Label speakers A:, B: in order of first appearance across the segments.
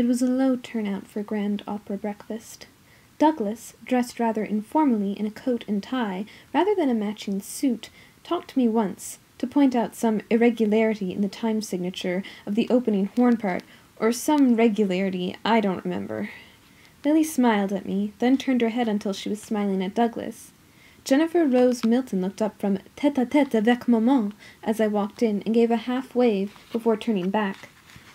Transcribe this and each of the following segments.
A: It was a low turnout for grand opera breakfast. Douglas, dressed rather informally in a coat and tie, rather than a matching suit, talked to me once, to point out some irregularity in the time signature of the opening horn part, or some regularity I don't remember. Lily smiled at me, then turned her head until she was smiling at Douglas. Jennifer Rose Milton looked up from tête-à-tête avec maman as I walked in and gave a half-wave before turning back.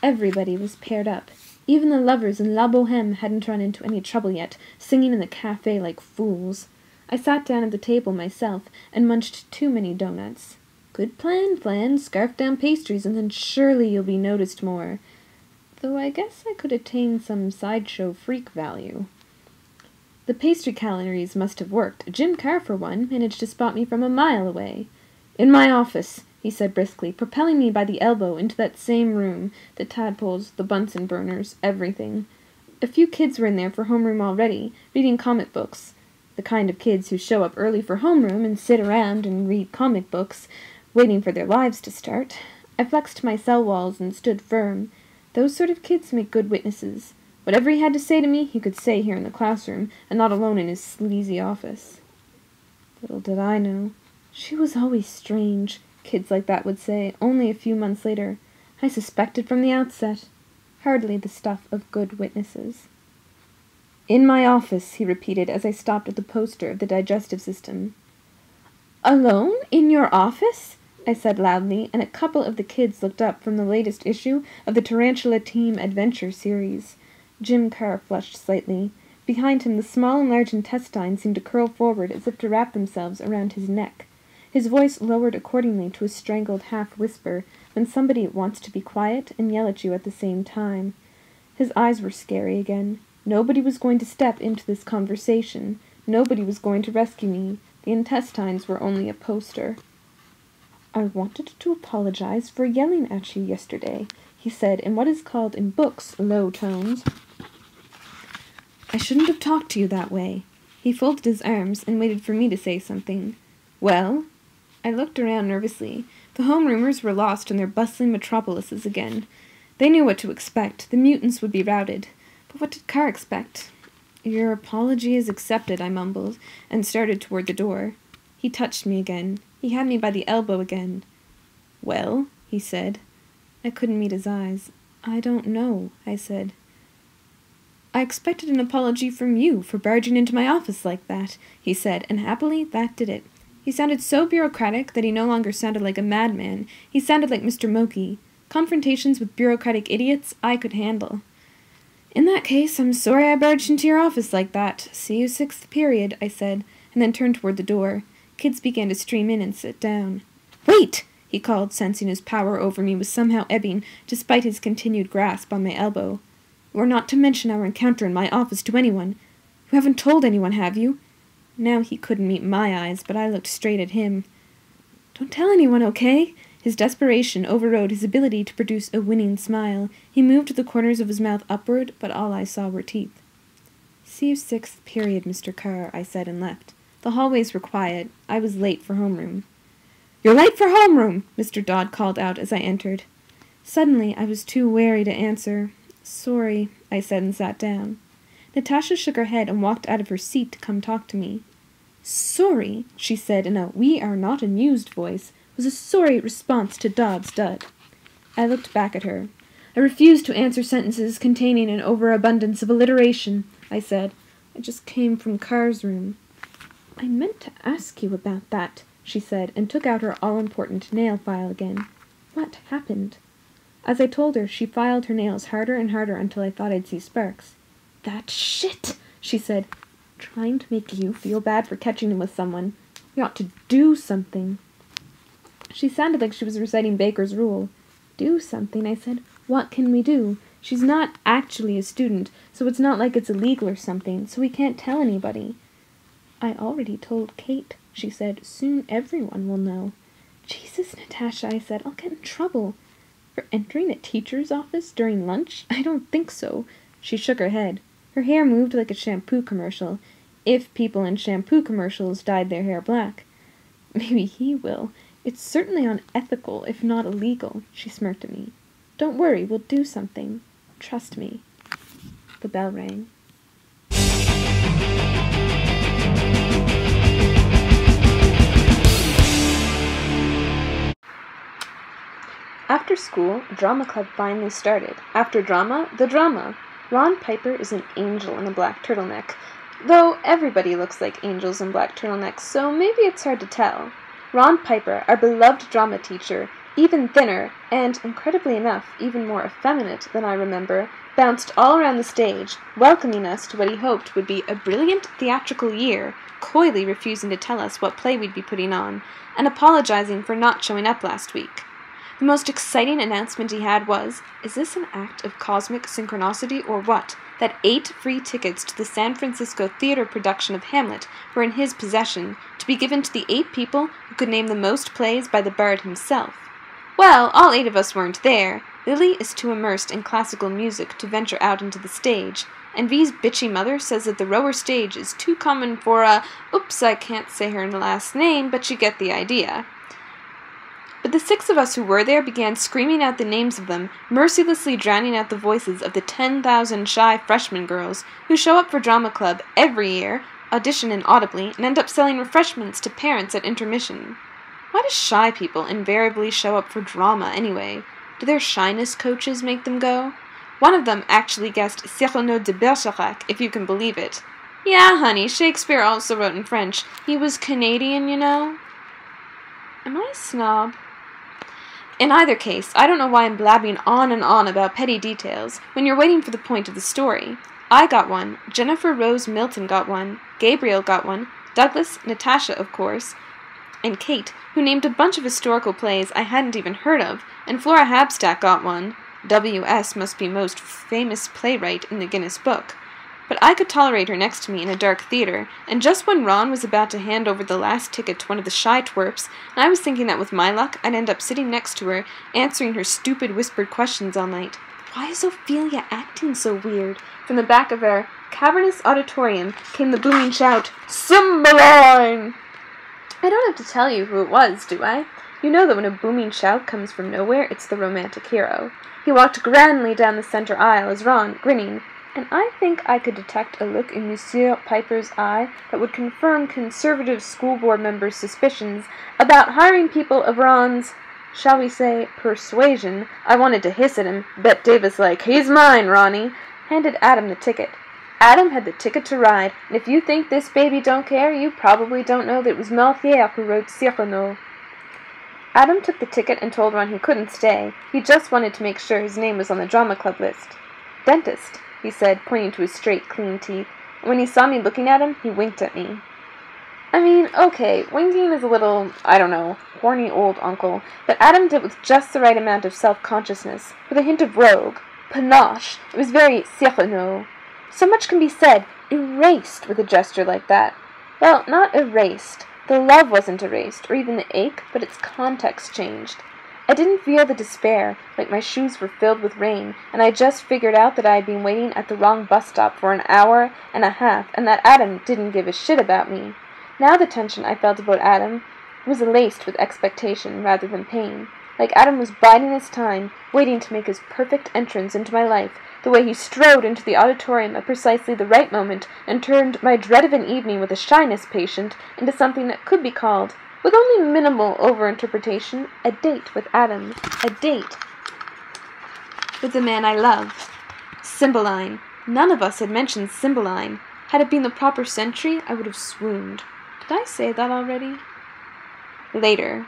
A: Everybody was paired up. Even the lovers in La Bohème hadn't run into any trouble yet, singing in the café like fools. I sat down at the table myself and munched too many doughnuts. Good plan, Flan. Scarf down pastries, and then surely you'll be noticed more. Though I guess I could attain some sideshow freak value. The pastry calories must have worked. Jim Carr, for one, managed to spot me from a mile away. "In my office," he said briskly, propelling me by the elbow into that same room, the tadpoles, the Bunsen burners, everything. A few kids were in there for homeroom already, reading comic books. The kind of kids who show up early for homeroom and sit around and read comic books, waiting for their lives to start. I flexed my cell walls and stood firm. Those sort of kids make good witnesses. Whatever he had to say to me, he could say here in the classroom, and not alone in his sleazy office. Little did I know. She was always strange, kids like that would say, only a few months later. I suspected from the outset. Hardly the stuff of good witnesses. "In my office," he repeated as I stopped at the poster of the digestive system. "Alone? In your office?" I said loudly, and a couple of the kids looked up from the latest issue of the Tarantula Team Adventure series. Jim Carr flushed slightly. Behind him the small and large intestines seemed to curl forward as if to wrap themselves around his neck. His voice lowered accordingly to a strangled half-whisper when somebody wants to be quiet and yell at you at the same time. His eyes were scary again. Nobody was going to step into this conversation. Nobody was going to rescue me. The intestines were only a poster. "I wanted to apologize for yelling at you yesterday," he said in what is called in books low tones. "I shouldn't have talked to you that way." He folded his arms and waited for me to say something. "Well?" I looked around nervously. The homeroomers were lost in their bustling metropolises again. They knew what to expect. The mutants would be routed. But what did Carr expect? "Your apology is accepted," I mumbled, and started toward the door. He touched me again. He had me by the elbow again. "Well?" he said. I couldn't meet his eyes. "I don't know," I said. "I expected an apology from you for barging into my office like that," he said, and happily that did it. He sounded so bureaucratic that he no longer sounded like a madman. He sounded like Mr. Moki. Confrontations with bureaucratic idiots I could handle. "In that case, I'm sorry I barged into your office like that. See you 6th period," I said, and then turned toward the door. Kids began to stream in and sit down. "Wait!" he called, sensing his power over me was somehow ebbing, despite his continued grasp on my elbow. "You are not to mention our encounter in my office to anyone. You haven't told anyone, have you?" Now he couldn't meet my eyes, but I looked straight at him. "Don't tell anyone, okay?" His desperation overrode his ability to produce a winning smile. He moved the corners of his mouth upward, but all I saw were teeth. "See you 6th period, Mr. Carr," I said and left. The hallways were quiet. I was late for homeroom. "You're late for homeroom!" Mr. Dodd called out as I entered. Suddenly I was too wary to answer. "Sorry," I said and sat down. Natasha shook her head and walked out of her seat to come talk to me. "Sorry," she said in a we-are-not-amused voice, was a sorry response to Dodd's dud. I looked back at her. "I refuse to answer sentences containing an overabundance of alliteration," I said. "I just came from Carr's room." "I meant to ask you about that," she said, and took out her all-important nail file again. "What happened?" As I told her, she filed her nails harder and harder until I thought I'd see sparks. "That shit," she said. "Trying to make you feel bad for catching him with someone. We ought to do something." She sounded like she was reciting Baker's Rule. "Do something," I said. "What can we do? She's not actually a student, so it's not like it's illegal or something, so we can't tell anybody." "I already told Kate," she said. "Soon everyone will know." "Jesus, Natasha," I said, "I'll get in trouble." "For entering a teacher's office during lunch? I don't think so." She shook her head. Her hair moved like a shampoo commercial, if people in shampoo commercials dyed their hair black. "Maybe he will. It's certainly unethical, if not illegal," she smirked at me. "Don't worry, we'll do something. Trust me." The bell rang. After school, drama club finally started. After drama, the drama. Ron Piper is an angel in a black turtleneck, though everybody looks like angels in black turtlenecks, so maybe it's hard to tell. Ron Piper, our beloved drama teacher, even thinner, and, incredibly enough, even more effeminate than I remember, bounced all around the stage, welcoming us to what he hoped would be a brilliant theatrical year, coyly refusing to tell us what play we'd be putting on, and apologizing for not showing up last week. The most exciting announcement he had was, is this an act of cosmic synchronicity or what, that 8 free tickets to the San Francisco theater production of Hamlet were in his possession, to be given to the 8 people who could name the most plays by the bard himself. Well, all 8 of us weren't there. Lily is too immersed in classical music to venture out into the stage, and V's bitchy mother says that the rower stage is too common for oops, I can't say her last name, but you get the idea. But the 6 of us who were there began screaming out the names of them, mercilessly drowning out the voices of the 10,000 shy freshman girls who show up for drama club every year, audition inaudibly, and end up selling refreshments to parents at intermission. Why do shy people invariably show up for drama anyway? Do their shyness coaches make them go? One of them actually guessed Cyrano de Bergerac, if you can believe it. Yeah, honey, Shakespeare also wrote in French. He was Canadian, you know. Am I a snob? In either case, I don't know why I'm blabbing on and on about petty details when you're waiting for the point of the story. I got one, Jennifer Rose Milton got one, Gabriel got one, Douglas, Natasha, of course, and Kate, who named a bunch of historical plays I hadn't even heard of, and Flora Habstack got one. W.S. must be most famous playwright in the Guinness Book. But I could tolerate her next to me in a dark theater, and just when Ron was about to hand over the last ticket to one of the shy twerps, and I was thinking that with my luck I'd end up sitting next to her, answering her stupid whispered questions all night. Why is Ophelia acting so weird? From the back of our cavernous auditorium came the booming shout, Cymbeline! I don't have to tell you who it was, do I? You know that when a booming shout comes from nowhere, it's the romantic hero. He walked grandly down the center aisle as Ron, grinning, and I think I could detect a look in Monsieur Piper's eye that would confirm conservative school board members' suspicions about hiring people of Ron's, shall we say, persuasion. I wanted to hiss at him, bet Davis like, he's mine, Ronnie, handed Adam the ticket. Adam had the ticket to ride, and if you think this baby don't care, you probably don't know that it was Malthier who wrote Cyrano. Adam took the ticket and told Ron he couldn't stay. He just wanted to make sure his name was on the drama club list. Dentist, he said, pointing to his straight, clean teeth. And when he saw me looking at him, he winked at me. I mean, okay, winking is a little, I don't know, horny old uncle, but Adam did it with just the right amount of self-consciousness, with a hint of rogue, panache. It was very Cyrano. So much can be said, erased with a gesture like that. Well, not erased. The love wasn't erased, or even the ache, but its context changed. I didn't feel the despair, like my shoes were filled with rain, and I just figured out that I had been waiting at the wrong bus stop for an hour and a half, and that Adam didn't give a shit about me. Now the tension I felt about Adam was laced with expectation rather than pain. Like Adam was biding his time, waiting to make his perfect entrance into my life, the way he strode into the auditorium at precisely the right moment and turned my dread of an evening with a shyness patient into something that could be called, with only minimal overinterpretation, a date with Adam. A date with the man I love. Cymbeline. None of us had mentioned Cymbeline. Had it been the proper century, I would have swooned. Did I say that already? Later.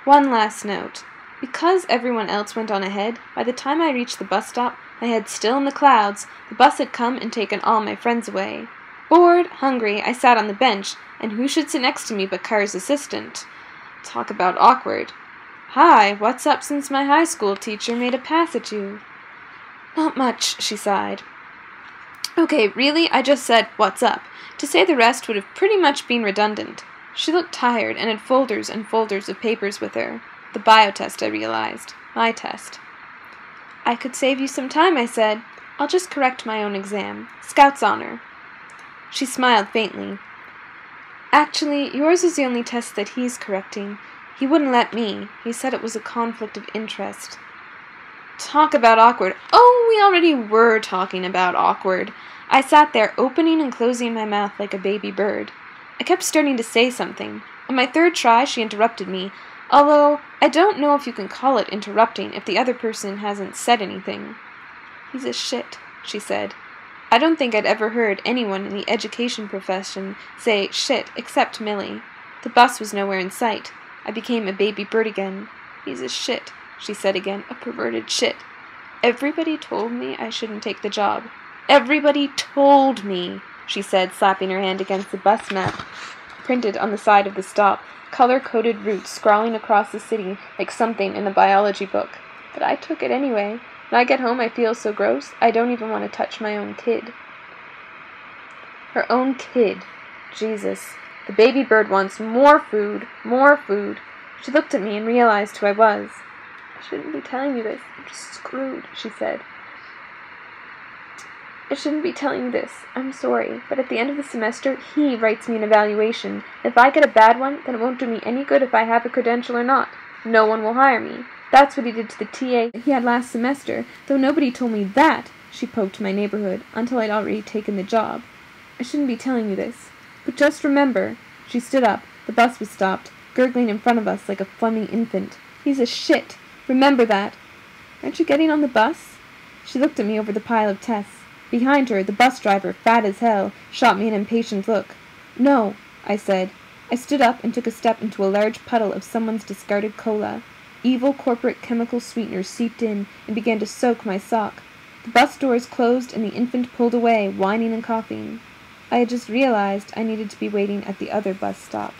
A: One last note. Because everyone else went on ahead, by the time I reached the bus stop, my head still in the clouds, the bus had come and taken all my friends away. Bored, hungry, I sat on the bench, and who should sit next to me but Carr's assistant? Talk about awkward. Hi, what's up since my high school teacher made a pass at you? Not much, she sighed. Okay, really, I just said, what's up? To say the rest would have pretty much been redundant. She looked tired and had folders and folders of papers with her. The bio test, I realized. My test. I could save you some time, I said. I'll just correct my own exam. Scout's honor. She smiled faintly. Actually, yours is the only test that he's correcting. He wouldn't let me. He said it was a conflict of interest. Talk about awkward. Oh, we already were talking about awkward. I sat there, opening and closing my mouth like a baby bird. I kept starting to say something. On my third try, she interrupted me, although I don't know if you can call it interrupting if the other person hasn't said anything. "He's a shit," she said. I don't think I'd ever heard anyone in the education profession say shit except Millie. The bus was nowhere in sight. I became a baby bird again. "He's a shit," she said again, "a perverted shit. Everybody told me I shouldn't take the job. Everybody told me," she said, slapping her hand against the bus map printed on the side of the stop, color-coded routes scrawling across the city like something in a biology book. But I took it anyway. When I get home I feel so gross, I don't even want to touch my own kid. Her own kid. Jesus. The baby bird wants more food, more food. She looked at me and realized who I was. "I shouldn't be telling you this. I'm just screwed," she said. "I shouldn't be telling you this. I'm sorry. But at the end of the semester, he writes me an evaluation. If I get a bad one, then it won't do me any good if I have a credential or not. No one will hire me. That's what he did to the TA he had last semester, though nobody told me that," she poked my neighborhood, "until I'd already taken the job. I shouldn't be telling you this. But just remember," she stood up, the bus was stopped, gurgling in front of us like a flumming infant. "He's a shit. Remember that. Aren't you getting on the bus?" She looked at me over the pile of tests. Behind her, the bus driver, fat as hell, shot me an impatient look. "No," I said. I stood up and took a step into a large puddle of someone's discarded cola. Evil corporate chemical sweeteners seeped in and began to soak my sock. The bus doors closed and the infant pulled away, whining and coughing. I had just realized I needed to be waiting at the other bus stop.